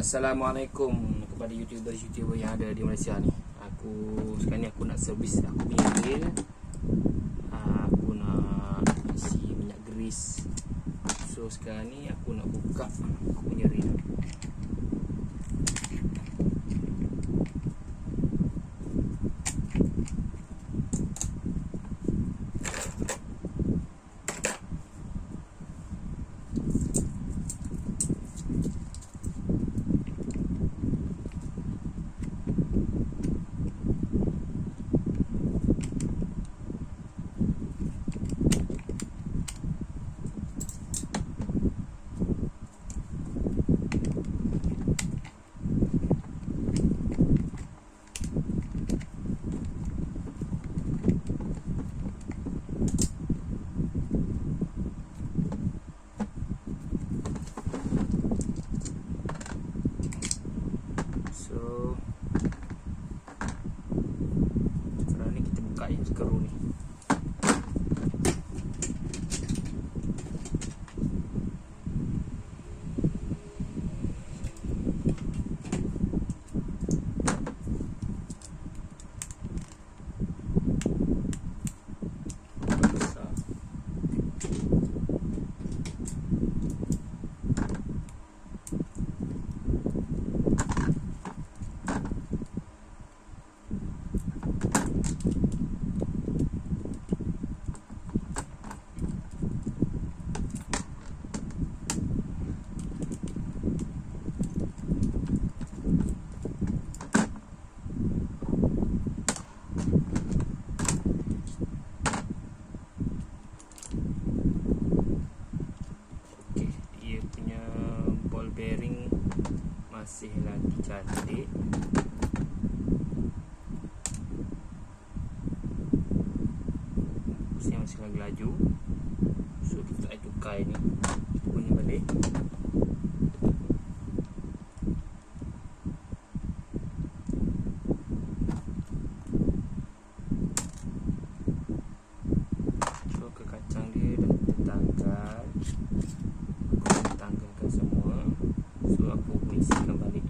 Assalamualaikum kepada YouTuber yang ada di Malaysia ni. Sekarang ni aku nak servis aku punya grill. Aku nak isi minyak grease. So sekarang ni aku nak buka aku punya grill. Sekarang ni kita buka yang skru ni. Bearing masih lagi cantik. Masih lagi laju. So kita akan tukar ini punya balik. So ke kacang dia dah kita tanggal. Aku tanggalkan semua. So aku isikan balik.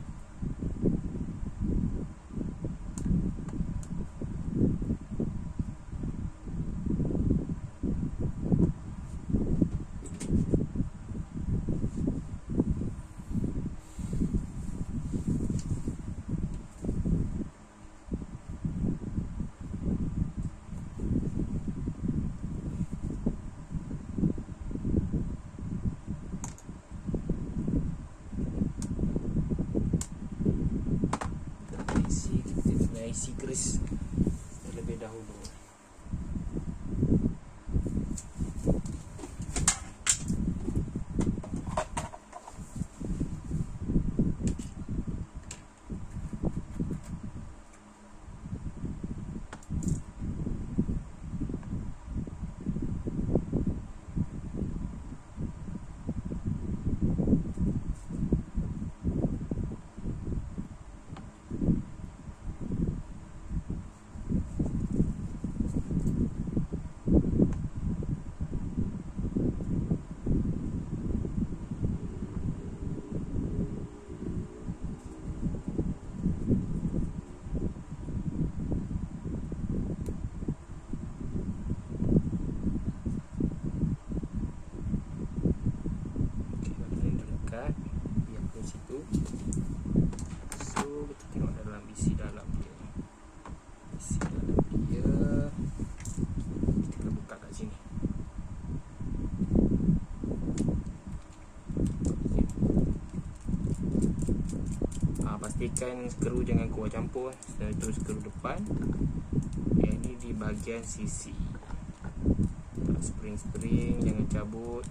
Isi grease terlebih dahulu. Biar ke situ. So kita tengok dalam isi dalam dia. Isi dalam dia kita kena buka kat sini. Pastikan skru jangan keluar campur. Itu skru depan. Yang ni di bahagian sisi. Spring-spring jangan cabut.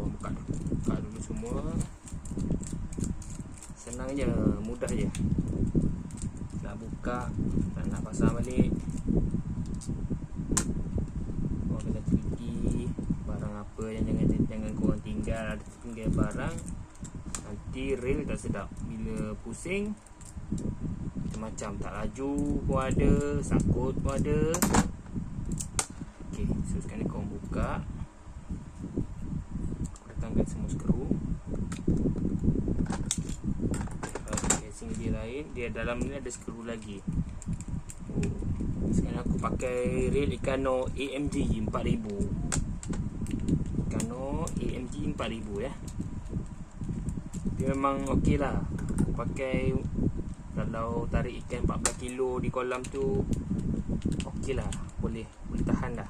Buka dulu semua. Senang je, mudah je. Nak buka, nak pasang balik. Korang kena teliti barang apa yang jangan korang tinggal. Ada tinggal barang, nanti reel tak sedap. Bila pusing macam tak laju pun ada, sangkut pun ada. Ok, so sekarang ni korang buka. pasangkan semua skru. Casing dia lain, dia dalam ni ada skru lagi. Sekarang aku pakai reel Ikano AMG 4000. Ikano AMG 4000 ya. Dia memang okey lah. Aku pakai kalau tarik ikan 14 kilo di kolam tu, okey lah, boleh tahan lah.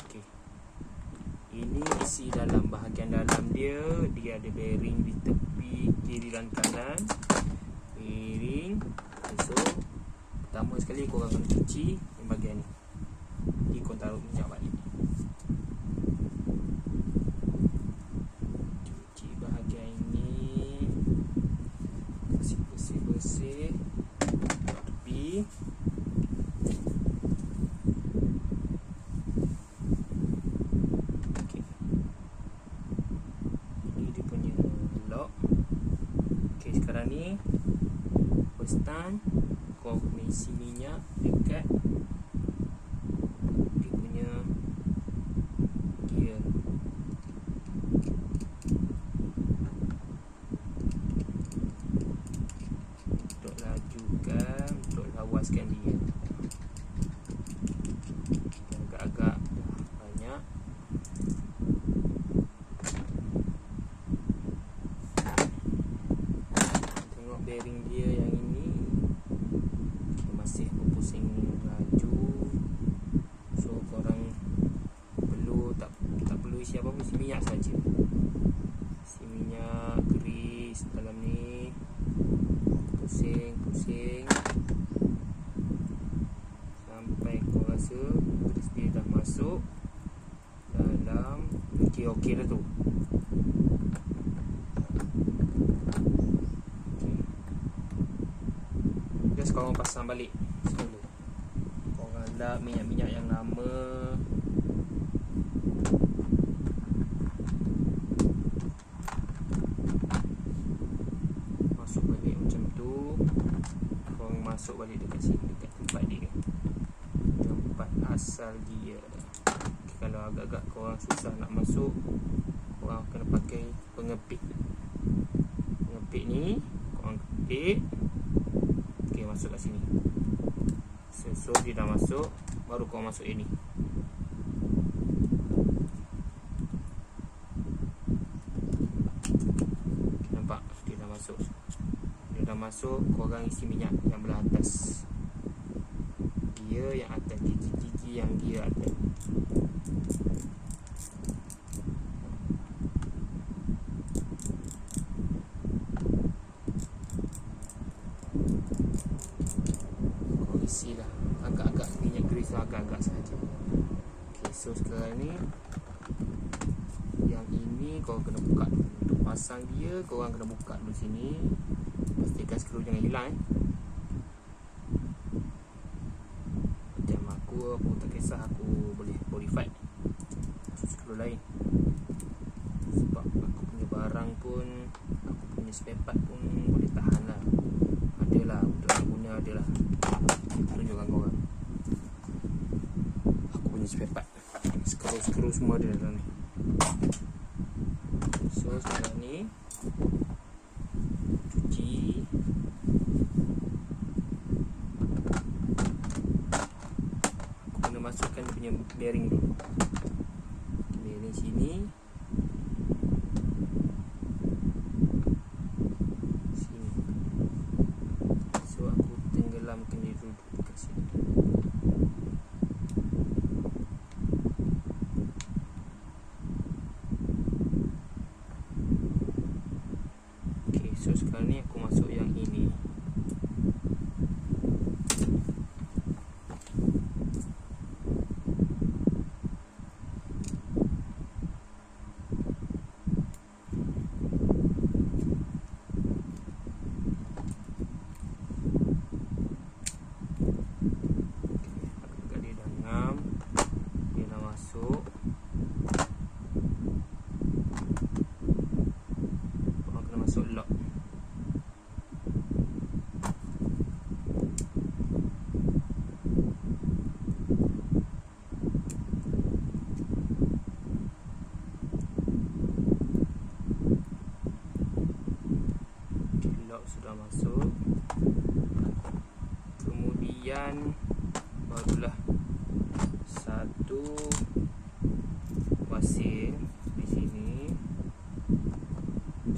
Okay. Ini isi dalam, bahagian dalam dia ada bearing di tepi kiri dan kanan. Bearing. So pertama sekali korang kena cuci bahagian ni. Jadi korang taruh minyak balik. Cuci bahagian ini, bersih-bersih tepi. Okay. Ini dia punya lock. Okay, sekarang ni first time kau kena isi minyak dekat dia punya gear. Untuk lajukan, untuk lawaskan dia. Agak-agak banyak. Tengok bearing dia yang ini masih berpusing laju. So korang tak perlu isi apa-apa, isi minyak saja. Isi minyak, grease dalam ni. Pusing sampai kau rasa grease dia dah masuk dalam. Okey dah tu. Just korang pasang balik semula. Korang lap minyak-minyak yang lama. Masuk balik macam tu. Korang masuk balik dekat sini, dekat tempat dia, tempat asal dia. Okay, kalau agak-agak korang susah nak masuk, korang kena pakai pengepit. Pengepit ni korang kepit. Okay, masuk kat sini. So dia dah masuk, baru korang masuk ini. Nampak? Dia dah masuk. Dia dah masuk, korang isi minyak yang belah atas. Dia yang atas, gigi-gigi yang dia atas. Isi lah agak-agak minyak grease, agak-agak saja. Okay, so sekarang ni yang ini korang kena buka dulu. Untuk pasang dia korang kena buka dulu sini. Pastikan skru jangan hilang Macam aku tak kisah, aku boleh modify skru lain. Sebab aku punya barang pun, aku punya spare part pun boleh tahan lah. Adalah untuk nak guna, adalah tunjukkan korang aku punya spare part. Skru semua ada dalam ni. So sekarang ni cuci. Aku kena masukkan dia punya bearing dulu. Bearing sini. Sini. So aku tenggelamkan dia dulu dekat sini. So sekarang ni aku masuk yang ini. pastikan barulah satu pasir di sini.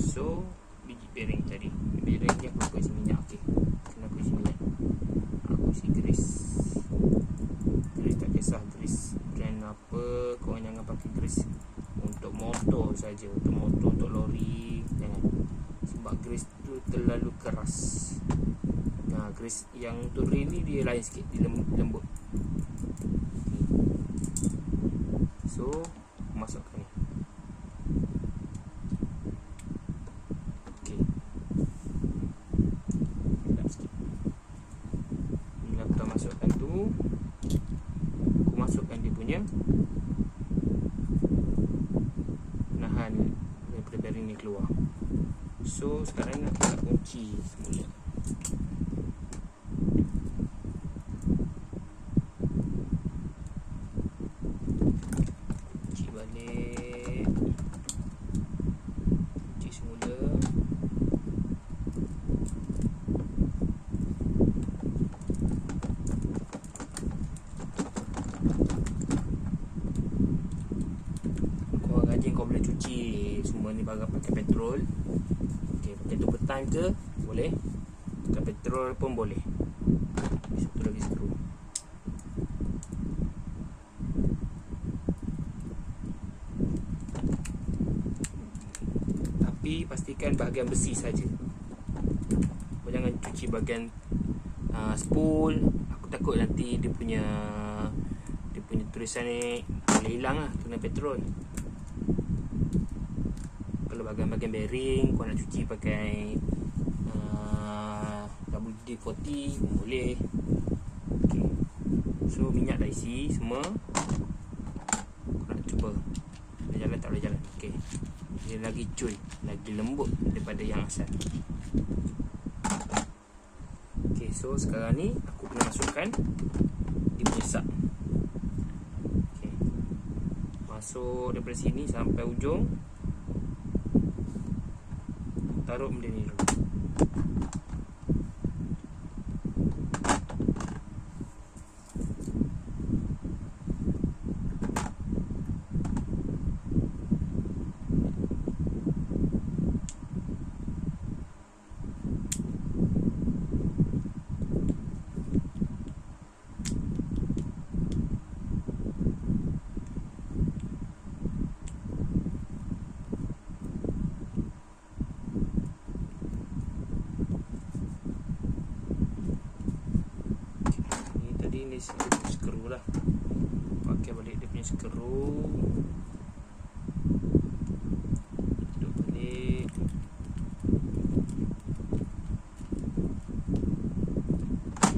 So biji bearing tadi, biji bearing ni aku isi minyak. Okey, kena aku isi minyak, aku isi grease. Grease tak kisah grease brand apa, korang jangan pakai grease untuk motor saja. Untuk motor, untuk lori jangan, sebab grease tu terlalu keras. Nah, grease yang untuk rail ni dia lain sikit, dia lembut. So masukkan ni. Okey, sedap sikit. Bila aku dah masukkan tu, aku masukkan dia punya nahan daripada bearing ni keluar. So sekarang ni aku nak kunci semula. Kunci balik, kunci semula. Kau rajin, kau boleh cuci semua ni barang pakai petrol. Okey, pakai tu petang ke boleh, pakai petrol pun boleh. Satu lagi skru. Tapi pastikan bahagian besi saja. Kau jangan cuci bahagian spool. Aku takut nanti dia punya tulisan ni boleh hilang lah kena petrol. Kalau bahagian-bahagian bearing kau nak cuci pakai WD-40 pun boleh. Okay. So minyak dah isi semua. Kau nak cuba boleh jalan tak boleh jalan. Okay, dia lagi cuy, lagi lembut daripada yang asal. Okay, so sekarang ni aku kena masukkan dia punya sub. Okay, masuk daripada sini sampai ujung. Taruh benda ni dulu. Ni skru lah, pakai balik dia punya skru, duduk balik.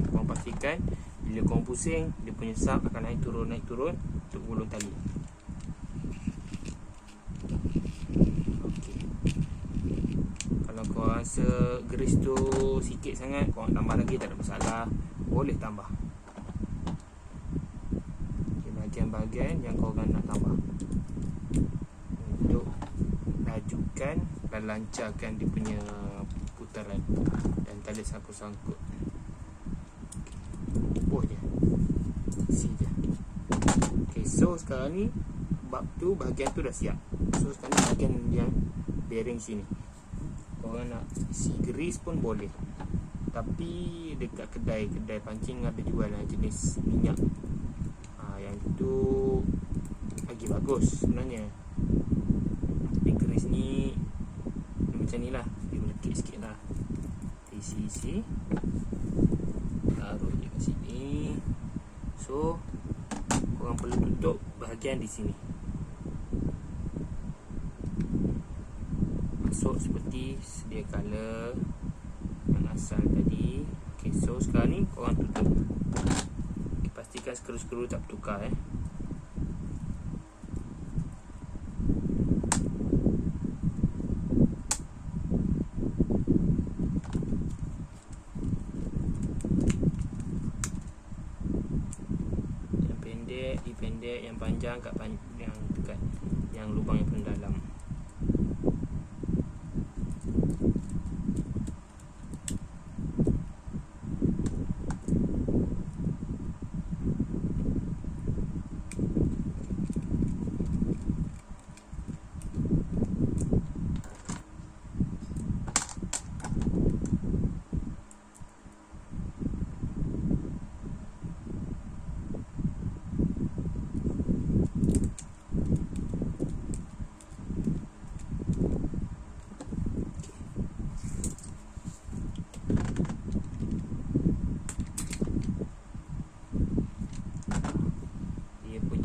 Korang pastikan bila korang pusing dia punya sub akan naik turun untuk gulung tali. Okay. Kalau korang rasa grease tu sikit sangat, korang tambah lagi, tak ada masalah, boleh tambah bahagian yang korang nak tambah untuk lajukan dan lancarkan dia punya putaran dan tali sangkut-sangkut. Oh je, isi je. Okay, so sekarang ni bab tu, bahagian tu dah siap. So sekarang ni bahagian yang bearing sini, korang nak isi grease pun boleh. Tapi dekat kedai pancing ada jual jenis minyak yang itu lagi bagus sebenarnya. Tapi grease ni macam ni lah, dia melekit sikit lah. Isi taruh je kat sini. So korang perlu tutup bahagian di sini, masuk seperti sedia kala yang asal tadi. Okay, so sekarang ni korang tutup. Pastikan skru-skru tak bertukar Yang pendek dipendek, yang panjang yang dekat yang lubang yang paling dalam.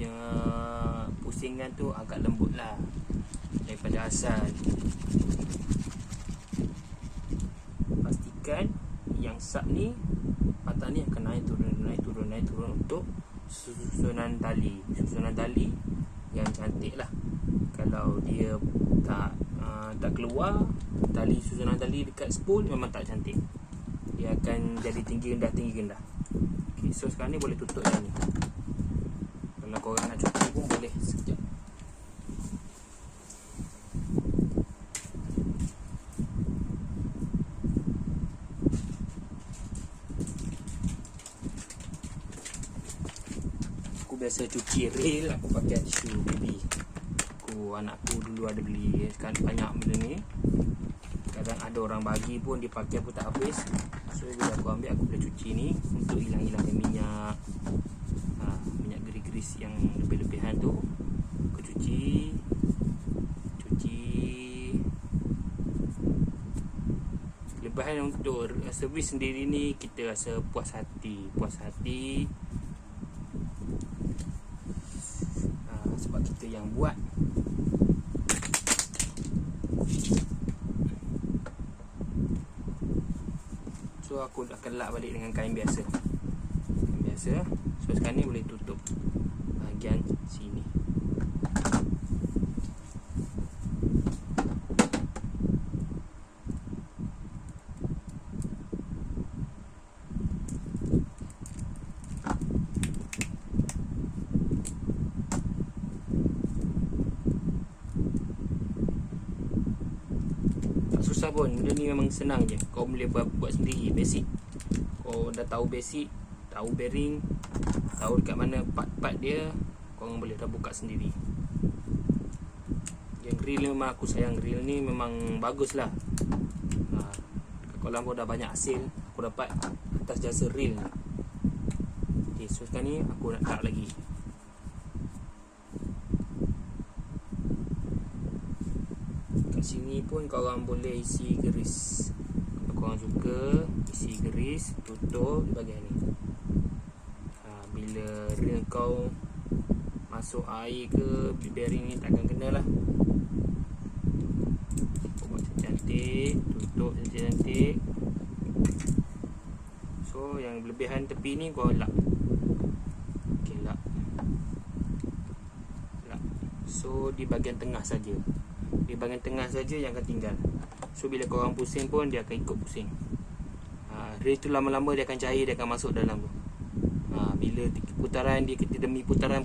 punya pusingan tu agak lembut lah daripada asal. Pastikan yang sub ni, patah ni akan naik turun untuk susunan tali yang cantik lah. Kalau dia tak keluar tali, susunan tali dekat spool, memang tak cantik, dia akan jadi tinggi rendah. Okay, so sekarang ni boleh tutup yang ni. Kalau korang nak cuci pun boleh sekejap. Aku biasa cuci rail, aku pakai tisu baby. Anakku dulu ada beli, sekarang banyak benda ni. Kadang ada orang bagi pun dia pakai pun tak habis. So bila aku ambil, aku boleh cuci ni untuk hilang-hilangkan minyak, grease yang lebih-lebihan tu. Aku cuci. Kelebihan untuk servis sendiri ni, kita rasa puas hati. Sebab kita yang buat. So aku akan lap balik dengan kain biasa. So sekarang ni boleh tutup bahagian sini. Susah pun, benda ni memang senang je. Kau boleh buat sendiri, basic. Kau dah tahu basic, tahu bearing, tahu dekat mana part-part dia, korang boleh dah buka sendiri. Yang grill ni memang aku sayang, grill ni memang bagus lah. Dekat Kuala Lumpur dah banyak hasil aku dapat atas jasa grill ni. Okay, so sekarang ni aku nak tak lagi. Sini pun korang boleh isi grease. Kalau korang suka isi grease, tutup di bahagian ni. Bila reel kau masuk air ke, bearing ni takkan kena lah. Kau buat cantik, tutup cantik. So yang lebihan tepi ni kau lap. Okay, lap. So di bahagian tengah saja. Di bahagian tengah saja yang akan tinggal. So bila korang pusing pun dia akan ikut pusing. Reel tu lama-lama dia akan cair, dia akan masuk dalam tu. Bila putaran dia, demi putaran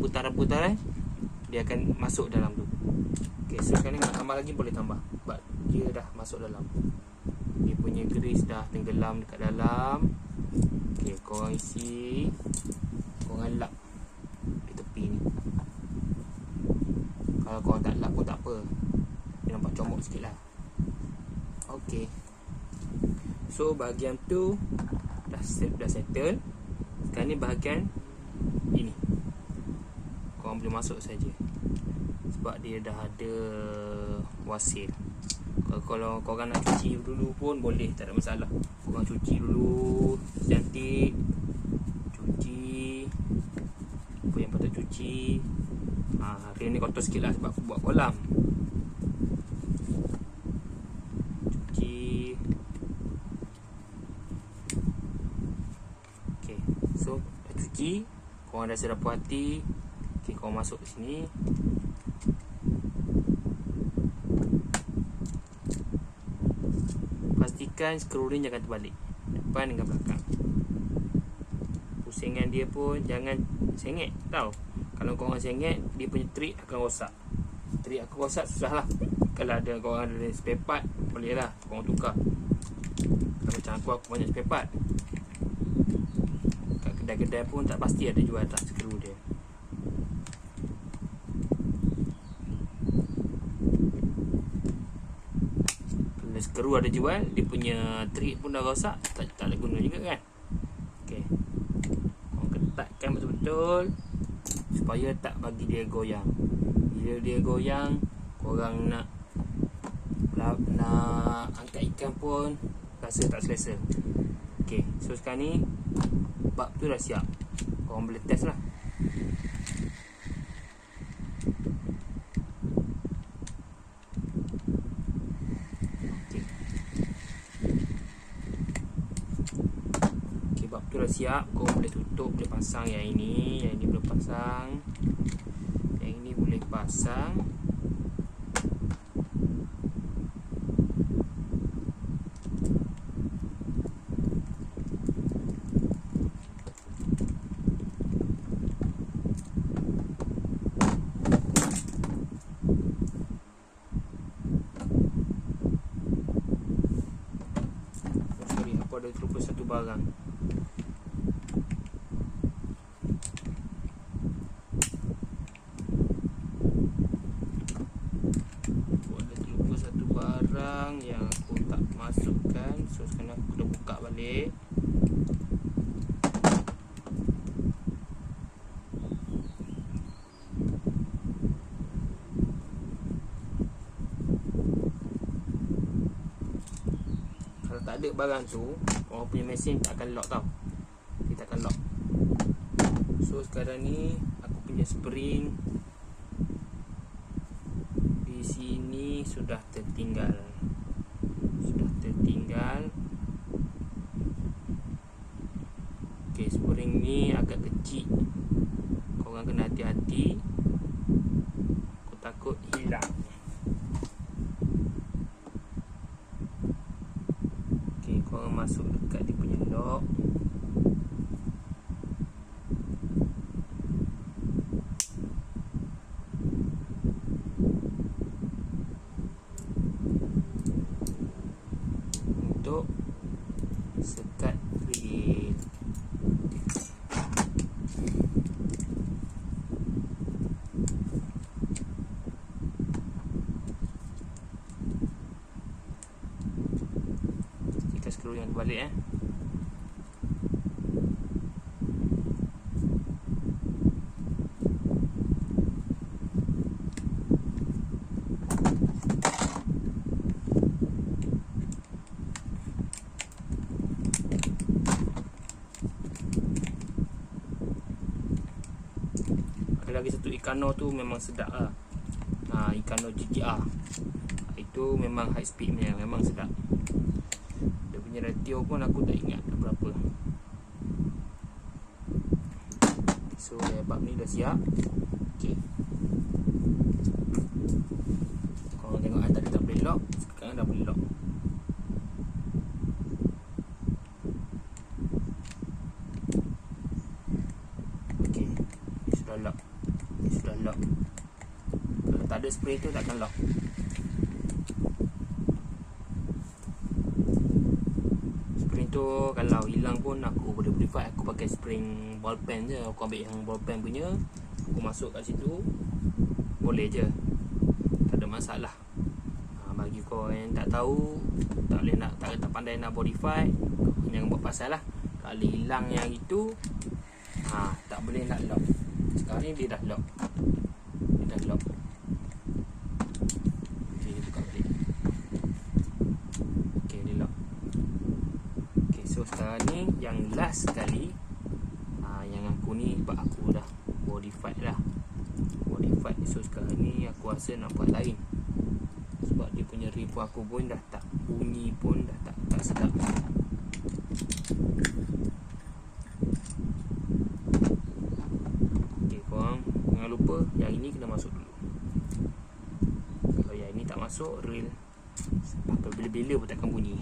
dia akan masuk dalam tu. Okay, so sekarang nak tambah lagi boleh tambah, sebab dia dah masuk dalam. Dia punya grease dah tenggelam dekat dalam. Okay, korang isi, korang lap di tepi ni. Kalau korang tak lap pun tak apa, dia nampak comok sikit lah. Okay, so bahagian tu dah settle. Sekarang ni bahagian ini korang boleh masuk saja, sebab dia dah ada wasil. Kalau korang nak cuci dulu pun boleh, tak ada masalah. Korang cuci dulu cantik, cuci apa yang patut cuci. Reel ni kotor sikit lah sebab aku buat kolam. Cuci. Okay, so dah cuci, korang dah rasa puas hati. Okay, korang masuk sini. Pastikan skru ni jangan terbalik, depan dengan belakang. Pusingan dia pun jangan sengit tau. Kalau korang sengit, dia punya trik akan rosak. Trik akan rosak susah lah. Kalau ada korang ada spare part, boleh lah korang tukar. Kalau macam aku banyak spare part. Kat kedai-kedai pun tak pasti ada jual tak skru dia. Kalau skru ada jual, dia punya trik pun dah rosak, tak ada guna juga kan. Okay, korang ketatkan betul-betul supaya tak bagi dia goyang. Bila dia goyang, korang nak angkat ikan pun rasa tak selesa. Okay, so sekarang ni bab tu dah siap. Korang boleh test lah. siap, kau boleh tutup, boleh pasang yang ini boleh pasang, yang ini boleh pasang. Ada terlupa satu barang. Ada terlupa satu barang yang aku tak masukkan. So sekarang aku dah buka balik. Kalau tak ada barang tu, orang punya mesin tak akan lock tau. Dia tak akan lock. So sekarang ni aku punya spring di sini sudah tertinggal. Okay, spring ni agak kecil. Korang kena hati-hati. Aku takut hilang. Korang masuk dekat dia punya lock. Untuk sekat reel. Skru yang balik lagi satu Ikano tu memang sedap lah. Ikano GTR itu memang high speed punya, memang sedap. Dia punya ratio pun aku tak ingat berapa. So bab ni dah siap. Okay, korang tengok tadi tak boleh lock, sekarang dah boleh lock. Okay, sudah lock. Kalau tak ada spray tu takkan lock. Spring tu kalau hilang pun aku boleh modify. Aku pakai spring ball pen je. Aku ambil yang ball pen punya, aku masuk kat situ, boleh je, tak ada masalah. Bagi kau yang tak tahu, tak pandai nak modify, jangan buat pasal lah. Kalau hilang yang itu, tak boleh nak lock. Sekarang ni dia dah lock. Okay, dia buka balik. Okay, dia lock. Okay, so sekarang ni yang last sekali, yang aku ni aku dah modified lah. So sekarang ni aku rasa nak buat lain. Sebab dia punya reel aku pun dah tak bunyi pun, dah tak sedap. Okay, korang jangan lupa yang ini kena masuk dulu. Kalau yang ini tak masuk, reel sampai bila-bila pun takkan bunyi.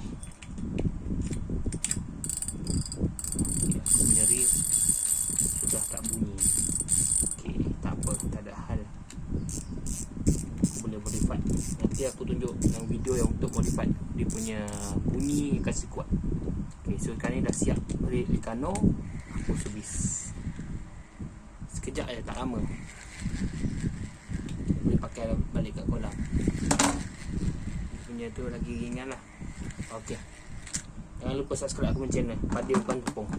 Okay, aku punya reel sudah tak bunyi. Okay, tak apa, tak ada hal. Aku boleh modify. Nanti aku tunjuk yang video yang untuk modify dia punya bunyi kasih kuat. Okay, so sekarang ni dah siap reel Ikano. Aku servis sekejap je, tak lama. Boleh pakai balik kat kolam. Dia punya tu lagi ringan lah. Okay, jangan lupa subscribe aku punya channel Fadil Bukan Tepung.